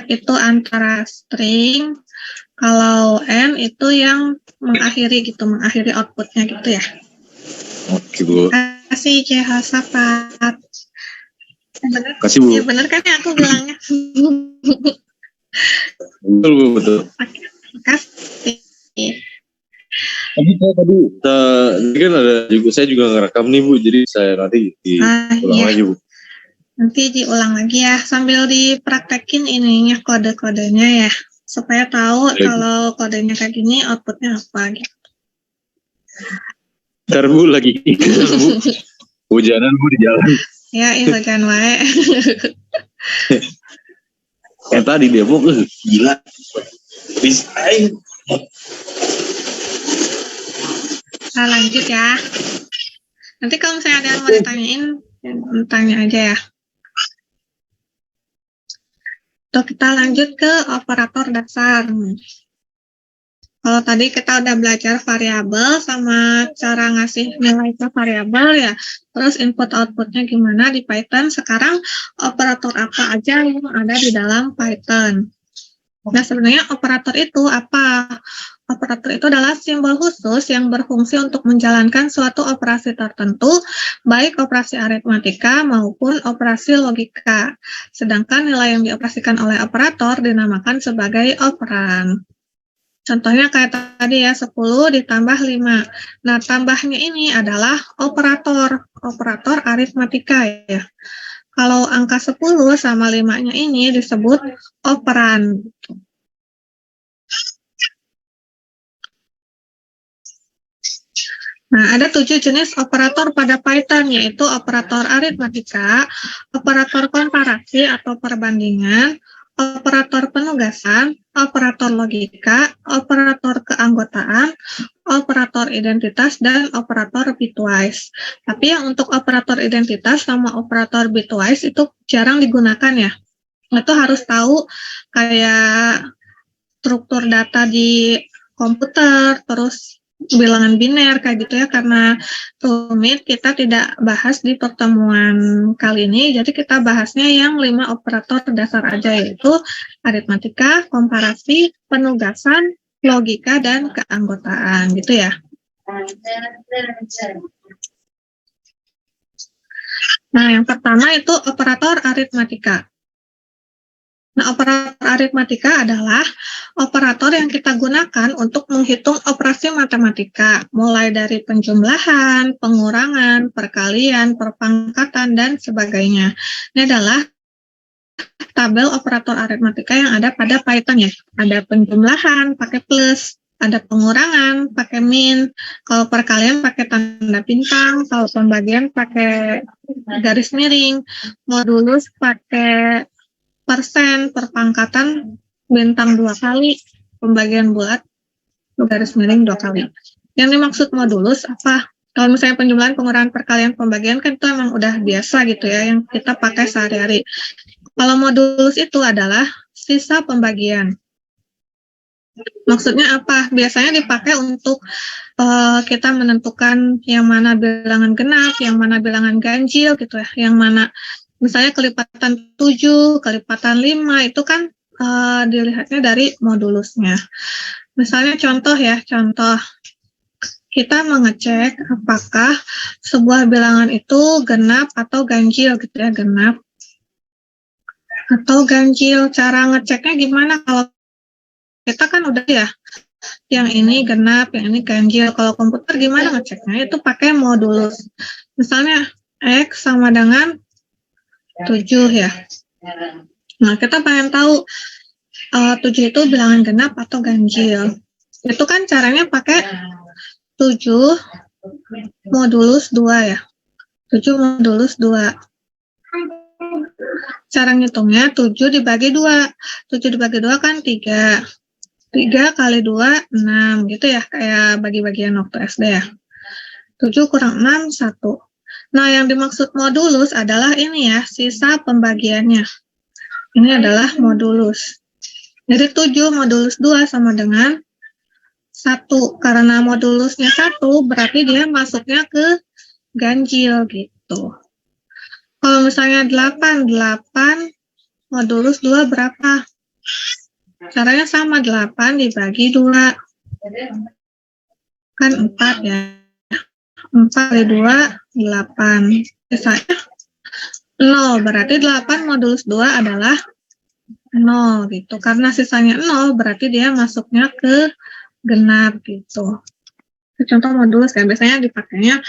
itu antara string, kalau N itu yang mengakhiri gitu, mengakhiri outputnya gitu ya. Oke, Bu. Terima kasih CH Sapat. Benar, Kasih, Bu. ya benar kan ya aku bilangnya. Betul, Bu, betul. Terima kasih. Tadi kan ada juga, saya juga ngerekam nih, Bu, jadi saya nanti diulang lagi, Bu. Nanti diulang lagi ya, sambil dipraktekin ininya kode-kodenya ya, supaya tahu kalau kodenya kayak gini outputnya apa gitu. Ntar Bu lagi Bu. Hujanan Bu di jalan. Ya, hujan wae. Tadi dia mau gila. Bisa. Nah, lanjut ya. Nanti kalau misalnya ada yang mau ditanyain, tanya aja ya. Tuh, kita lanjut ke operator dasar. Kalau tadi kita udah belajar variabel sama cara ngasih nilai ke variabel ya, terus input outputnya gimana di Python. Sekarang operator apa aja yang ada di dalam Python. Nah, sebenarnya operator itu apa? Operator itu adalah simbol khusus yang berfungsi untuk menjalankan suatu operasi tertentu, baik operasi aritmatika maupun operasi logika. Sedangkan nilai yang dioperasikan oleh operator dinamakan sebagai operan. Contohnya kayak tadi ya, 10 ditambah 5. Nah, tambahnya ini adalah operator aritmatika ya. Kalau angka 10 sama 5-nya ini disebut operan. Nah, ada 7 jenis operator pada Python, yaitu operator aritmatika, operator komparasi atau perbandingan, operator penugasan, operator logika, operator keanggotaan, operator identitas, dan operator bitwise. Tapi yang untuk operator identitas sama operator bitwise itu jarang digunakan ya. Itu harus tahu kayak struktur data di komputer, terus bilangan biner kayak gitu ya, karena rumit kita tidak bahas di pertemuan kali ini, jadi kita bahasnya yang 5 operator dasar aja, yaitu aritmatika, komparasi, penugasan, logika, dan keanggotaan gitu ya. Nah, yang pertama itu operator aritmatika. Nah, operator aritmatika adalah operator yang kita gunakan untuk menghitung operasi matematika, mulai dari penjumlahan, pengurangan, perkalian, perpangkatan, dan sebagainya. Ini adalah tabel operator aritmatika yang ada pada Python ya. Ada penjumlahan pakai plus, ada pengurangan pakai min, kalau perkalian pakai tanda bintang, kalau pembagian pakai garis miring, modulus pakai persen, perpangkatan bintang 2 kali, pembagian bulat garis miring 2 kali. Yang dimaksud modulus apa? Kalau misalnya penjumlahan, pengurangan, perkalian, pembagian kan itu emang udah biasa gitu ya, yang kita pakai sehari-hari. Kalau modulus itu adalah sisa pembagian. Maksudnya apa? Biasanya dipakai untuk kita menentukan yang mana bilangan genap, yang mana bilangan ganjil gitu ya, yang mana misalnya kelipatan 7, kelipatan 5, itu kan dilihatnya dari modulusnya. Misalnya contoh kita mengecek apakah sebuah bilangan itu genap atau ganjil gitu ya, genap atau ganjil. Cara ngeceknya gimana? Kalau kita kan udah ya, yang ini genap, yang ini ganjil. Kalau komputer gimana ngeceknya? Itu pakai modulus. Misalnya X sama dengan 7 ya. Nah, kita pengen tahu 7 itu bilangan genap atau ganjil. Itu kan caranya pakai 7 modulus 2 ya. 7 modulus 2. Cara ngitungnya 7 dibagi 2. 7 dibagi 2 kan 3. 3 kali 2, 6 gitu ya, kayak bagi-bagian waktu SD ya. 7 kurang 6, 1. Nah, yang dimaksud modulus adalah ini ya, sisa pembagiannya. Ini adalah modulus. Jadi 7 modulus 2 sama dengan 1. Karena modulusnya 1, berarti dia masuknya ke ganjil gitu. Kalau misalnya 8 modulus 2 berapa? Caranya sama, 8 dibagi 2. Kan 4 ya. 4 kali 2, 8. Sisanya 0. Berarti 8 modulus 2 adalah 0 gitu. Karena sisanya 0, berarti dia masuknya ke genap gitu. Contoh modulus ya, biasanya dipakainya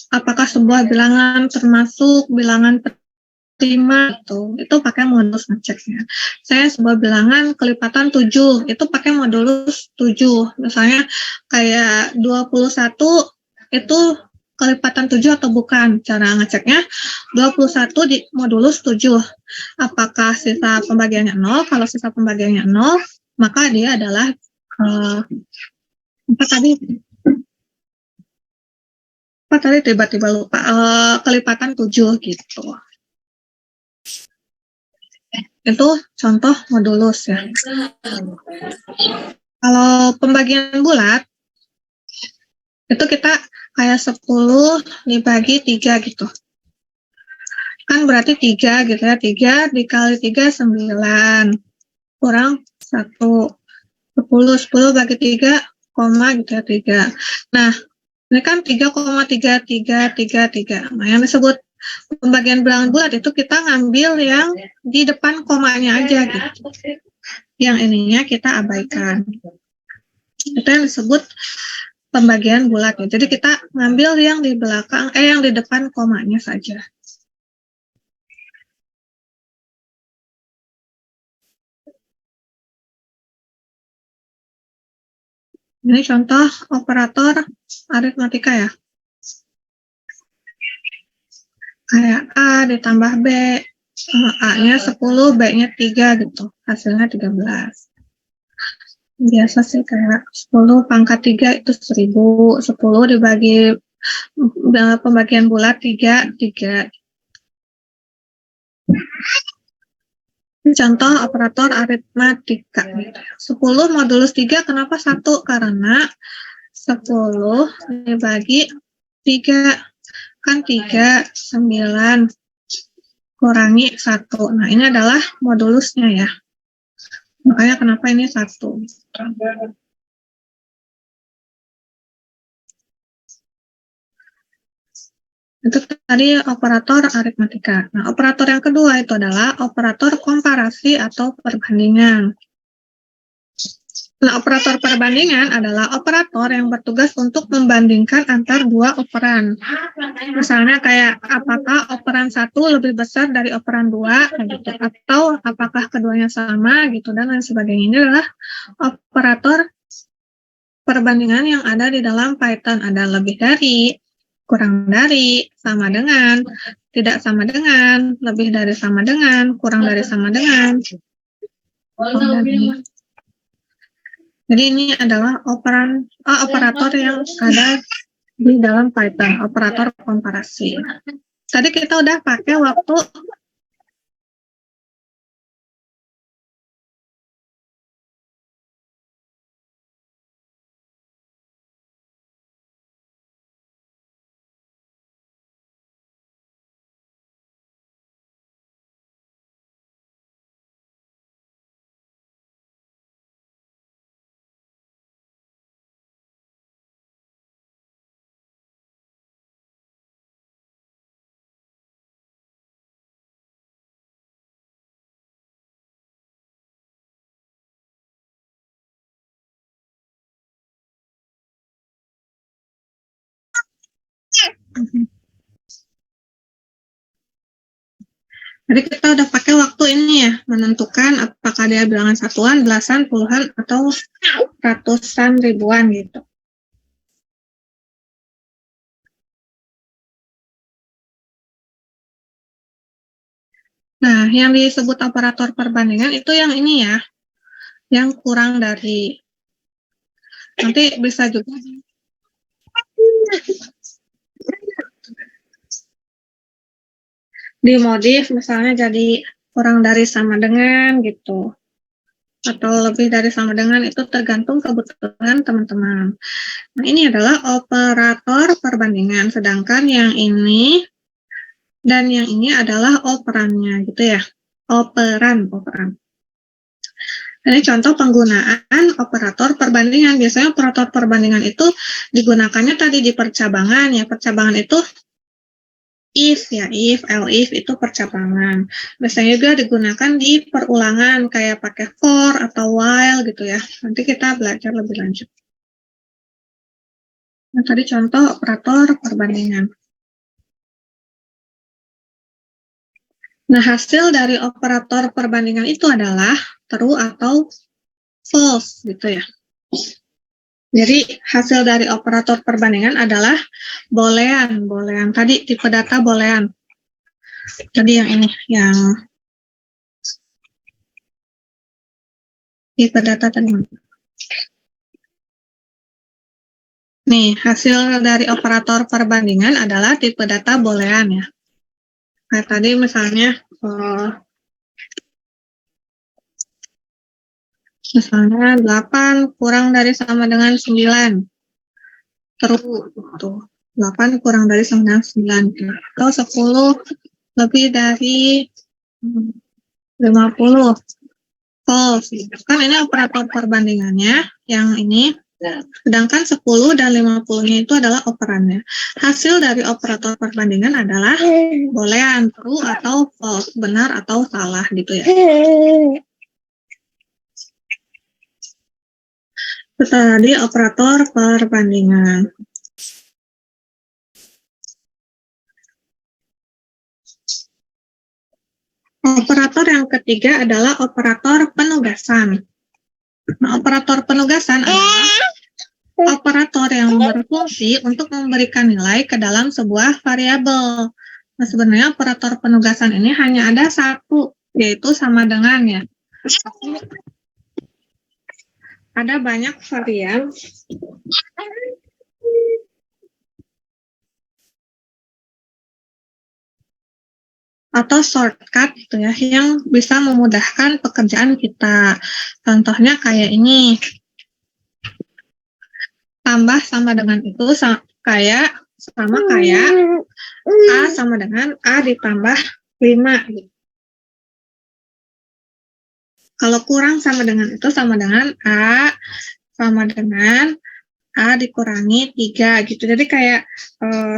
apakah sebuah bilangan termasuk bilangan prima itu pakai modulus ngeceknya. Saya sebuah bilangan kelipatan 7, itu pakai modulus 7. Misalnya kayak 21 itu kelipatan 7 atau bukan. Cara ngeceknya 21 di modulus 7. Apakah sisa pembagiannya 0? Kalau sisa pembagiannya 0, maka dia adalah apa tadi tiba-tiba lupa, kelipatan 7 gitu. Itu contoh modulus ya. Kalau pembagian bulat, itu kita kayak 10 dibagi 3 gitu. Kan berarti 3 gitu ya. 3 dikali 3, 9. Kurang 1. 10 bagi 3, koma gitu ya, 3. Nah, ini kan 3,3333. Nah, yang disebut pembagian bilangan bulat itu kita ngambil yang di depan komanya aja gitu. Yang ininya kita abaikan. Itu yang disebut pembagian bulat. Jadi kita ngambil yang di belakang, yang di depan komanya saja. Ini contoh operator aritmatika ya. Kayak A ditambah B, A-nya 10, B-nya 3 gitu. Hasilnya 13. Biasa sih kayak 10 pangkat 3 itu 1000. 10 dibagi pembagian bulat 3, 3. Contoh operator aritmatika. 10 modulus 3 kenapa 1? Karena 10 dibagi 3. Kan 3, 9 kurangi 1. Nah, ini adalah modulusnya ya. Makanya kenapa ini 1. Itu tadi operator aritmatika. Nah, operator yang kedua itu adalah operator komparasi atau perbandingan. Nah, operator perbandingan adalah operator yang bertugas untuk membandingkan antar dua operan. Misalnya kayak apakah operan 1 lebih besar dari operan 2 gitu, atau apakah keduanya sama gitu dan lain sebagainya. Ini adalah operator perbandingan yang ada di dalam Python. Ada lebih dari, kurang dari, sama dengan, tidak sama dengan, lebih dari sama dengan, kurang dari sama dengan. Jadi ini adalah operator yang ada di dalam Python, operator komparasi. Tadi kita udah pakai waktu Jadi kita udah pakai waktu ini ya, menentukan apakah dia bilangan satuan, belasan, puluhan, atau ratusan, ribuan gitu. Nah, yang disebut operator perbandingan itu yang ini ya, yang kurang dari. Nanti bisa juga dimodif misalnya jadi kurang dari sama dengan gitu. Atau lebih dari sama dengan, itu tergantung kebutuhan teman-teman. Nah, ini adalah operator perbandingan, sedangkan yang ini dan yang ini adalah operannya gitu ya. Operan. Ini contoh penggunaan operator perbandingan. Biasanya operator perbandingan itu digunakannya tadi di percabangan ya. Percabangan itu if ya, if itu percabangan. Biasanya juga digunakan di perulangan kayak pakai for atau while gitu ya. Nanti kita belajar lebih lanjut. Nah, tadi contoh operator perbandingan. Nah, hasil dari operator perbandingan itu adalah true atau false gitu ya. Jadi hasil dari operator perbandingan adalah boolean. Tadi tipe data boolean. Tadi yang ini, yang tipe data tadi. Nih, hasil dari operator perbandingan adalah tipe data boolean ya. Kayak tadi misalnya, misalnya 8 kurang dari sama dengan 9. True, gitu. 8 kurang dari sama dengan 9. Atau 10 lebih dari 50. False. Kan ini operator perbandingannya, yang ini. Sedangkan 10 dan 50-nya itu adalah operannya. Hasil dari operator perbandingan adalah boolean, true atau false, benar atau salah gitu ya. Itu tadi operator perbandingan. Operator yang ketiga adalah operator penugasan. Nah, operator penugasan adalah operator yang berfungsi untuk memberikan nilai ke dalam sebuah variabel. Nah, sebenarnya operator penugasan ini hanya ada satu, yaitu sama dengan ya. Ada banyak varian atau shortcut gitu ya, yang bisa memudahkan pekerjaan kita. Contohnya kayak ini. Tambah sama dengan itu sama kayak A sama dengan A ditambah 5 gitu. Kalau kurang sama dengan itu sama dengan A sama dengan A dikurangi 3 gitu. Jadi kayak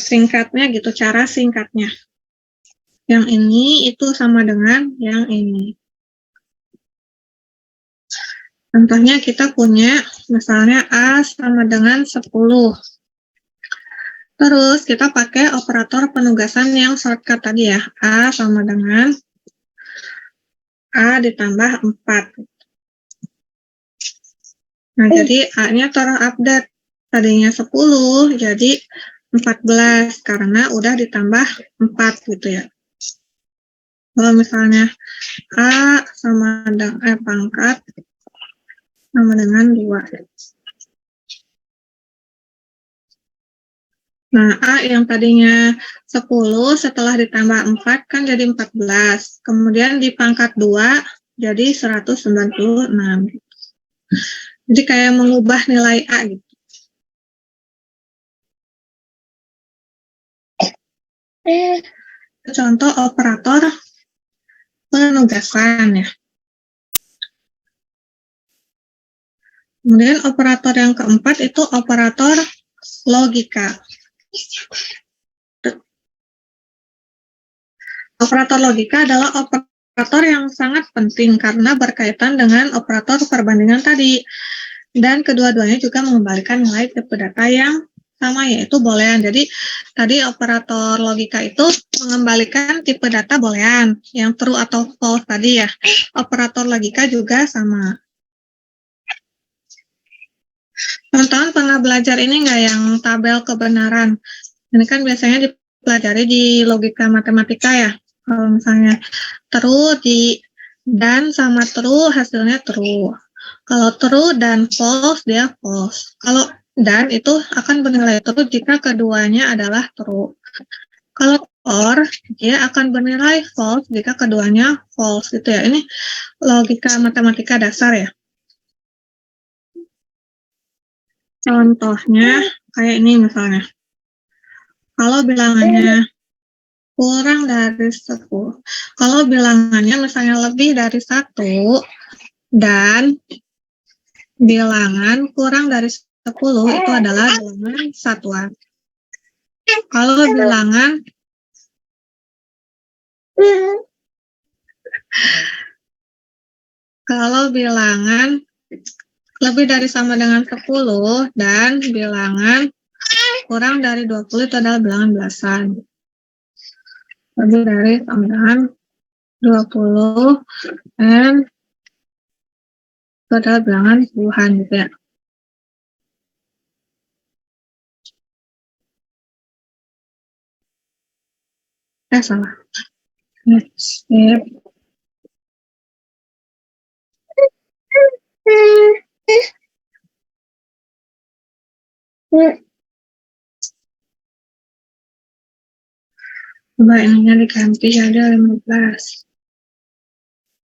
singkatnya gitu, cara singkatnya. Yang ini itu sama dengan yang ini. Contohnya kita punya misalnya A sama dengan 10. Terus kita pakai operator penugasan yang shortcut tadi ya. A sama dengan A ditambah 4. Nah, jadi A-nya terupdate. Tadinya 10 jadi 14 karena udah ditambah 4 gitu ya. Kalau misalnya A sama dengan pangkat sama dengan 2. Nah, A yang tadinya 10 setelah ditambah 4 kan jadi 14. Kemudian di pangkat 2 jadi 196. Jadi kayak mengubah nilai A gitu. Contoh operator penugasan ya. Kemudian operator yang keempat itu operator logika. Operator logika adalah operator yang sangat penting karena berkaitan dengan operator perbandingan tadi. Dan kedua-duanya juga mengembalikan nilai tipe data yang sama, yaitu boolean. Jadi tadi operator logika itu mengembalikan tipe data boolean, yang true atau false tadi ya. Operator logika juga sama. Teman-teman pernah belajar ini nggak yang tabel kebenaran? Ini kan biasanya dipelajari di logika matematika ya. Kalau misalnya true dan sama true hasilnya true. Kalau true dan false dia false. Kalau dan itu akan bernilai true jika keduanya adalah true. Kalau or dia akan bernilai false jika keduanya false gitu ya. Ini logika matematika dasar ya. Contohnya kayak ini misalnya. Kalau bilangannya kurang dari 10. Kalau bilangannya misalnya lebih dari 1, Dan bilangan kurang dari 10 itu adalah bilangan satuan. Kalau bilangan lebih dari sama dengan 10 dan bilangan kurang dari 20 itu adalah bilangan belasan. Lebih dari sama dengan 20 dan itu adalah bilangan puluhan gitu ya. Salah. Sip. Coba ininya diganti jadi 15.